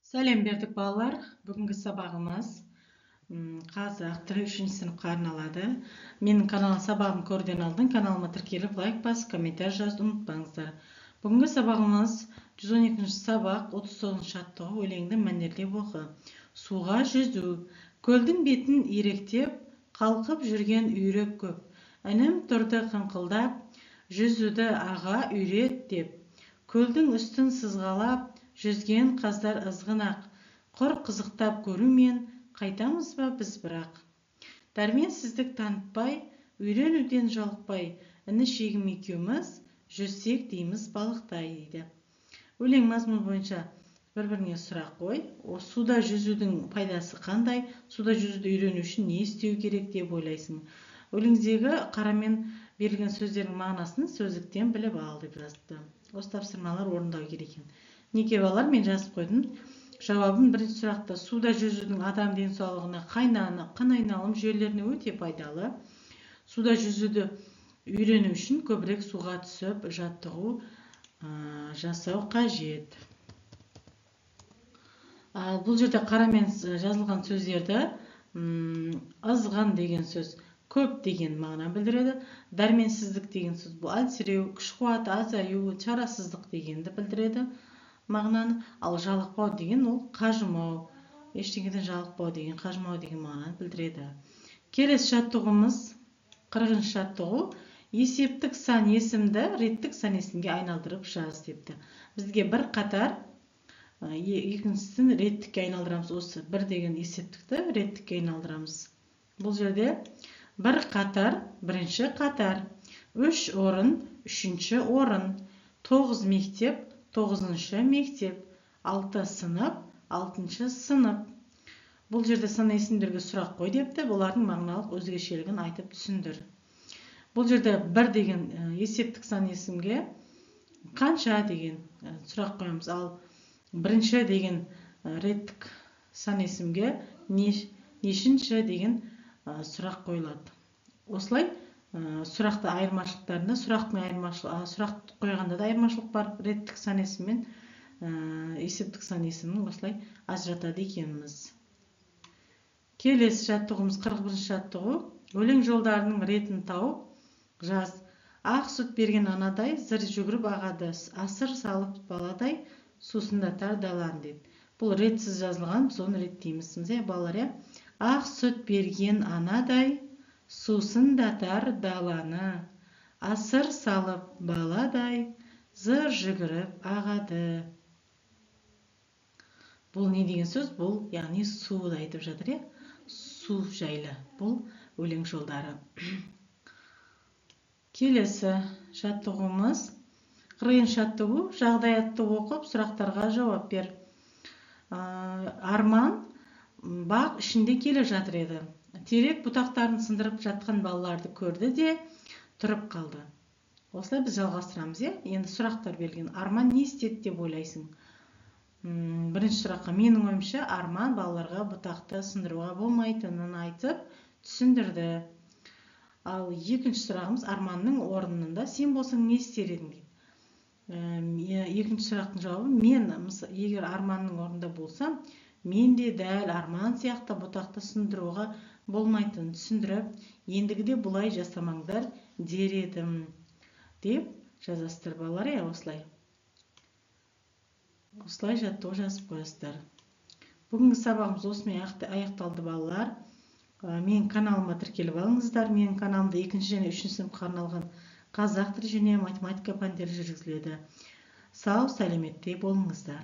Сәлем бердік балалар. Бүгінгі сабағымыз қазақ тілі 3 сыныпқа арналады. Менің сабағым көрден алдын каналыма тіркеліп, лайк басып, комментарий жазуды ұмытпаңыздар. Бүгінгі сабағымыз 112 сабақ 39 жаттығу өлеңді мәнерлеп оқы. Суға жүзу. Көлдің бетін иректеп, қалқып жүрген үйрек көп. Інім тұрды қыңқылдап, жүзуді аға үйрет деп. Көлдің үстін сызғалап, жүзген қаздар ызғынақ, құр қызықтап көрумен қайтамыз ба біз бірақ. Дәрменсіздік танытпай, үйренуден жалықпай, іні-шегім екеуміз жүзсек дейміз балықтай дейді. Өлең мазмұны бойынша бір-біріне сұрақ қой. Суда жүзудің пайдасы қандай? Суда жүзуді үйрену үшін не істеу керек деп ойлайсың? Өлеңдегі қарамен берілген сөздердің мағынасын сөздіктен біліп ал деп жазды. Осы тапсырмалар орындау керек екен. Неке балалар, мен жазып қойдым. Жауабын бірінші сұрақта: суда жүзудің адам денсаулығына, қан айналым жүйелеріне өте пайдалы. Суда жүзуді үйрену үшін көбірек суға түсіп, жаттығу жасау қажет. Бұл жерде қарамен жазылған сөздерді ызғын деген сөз көп деген мағына білдіреді. Дәрменсіздік деген сөз бұл әлсіреу, күш-қуаты азаю, шарасыздық дегенді білдіреді мағынаны. Ал жалықпау деген ол қажымау, ештеңеден жалықпау деген, қажымау деген мағынаны білдіреді. Келесі жаттығуымыз 40-шы жаттығу: есептік сан есімді реттік сан есімге айналдырып жаз депті. Бізге бір қатар, екіншісін реттікке айналдырамыз. Осы бір деген есептікті реттікке айналдырамыз. Бұл жерде бір қатар, бірінші қатар, 3 орын, үшінші орын, 9 мектеп, 9-шы мектеп, 6 сынып, 6-шы сынып. Бұл жерде сан есімдерге сұрақ қой депті. Бұлардың мағыналық өзгешелігін айтып түсіндір. Бұл жерде бір деген есептік сан есімге қанша деген сұрақ қоямыз. Ал бірінші деген реттік сан есімге нешінші деген сұрақ қойылады. Осылай сұрақты айырмашылықтарында, сұрақ қойғанда да айырмашылық бар. Реттік сан есім мен есептік сан есімін осылай ажыратады екеніміз. Келесі жаттығуымыз 41-ші жаттығу: өлең жолдарының ретін тауып жаз. Ақ сүт берген анадай зыр жүгіріп ағады, асыр салып баладай сусындатар даланы дейді. Бұл ретсіз жазылған, соны реттейміз балалар. Ақ сүт берген анадай сусындатар даланы, асыр салып баладай зыр жүгіріп ағады. Бұл не деген сөз? Бұл яғни суды айтып жатыр. Су жайлы. Бұл өлең жолдары. Келесі жаттығуымыз 40-шы жаттығу: жағдаятты оқып, сұрақтарға жауап бер. Арман бақ ішінде келе жатыр еді. Терек бұтақтарын сындырып жатқан балаларды көрді де тұрып қалды. Осылай біз жалғастырамыз. Енді сұрақтар берілген. Арман не істеді деп ойлайсың? Бірінші сұраққа: менің ойымша, Арман балаларға бұтақты сындыруға болмайтынын айтып түсіндірді. Ал екінші сұрағымыз: Арманның орнында сен болсаң не істер едің дейді. Екінші сұрақтың жауабы: мен егер Арманның орнында болсам, мен де дәл Арман сияқты бұтақты сындыруға болмайтынын түсіндіріп, ендігіде бұлай жасамаңдар дер едім деп жазасыздар балалар. Осылай жаттығу жазып қоясыздар. Бүгінгі сабағымыз осымен аяқталды балалар. Менің каналыма тіркеліп алыңыздар. Менің каналымда 2-ші және 3-ші сыныпқа арналған қазақ тілі және математика пәндері жүргізіледі. Сау, сәлеметте болыңыздар.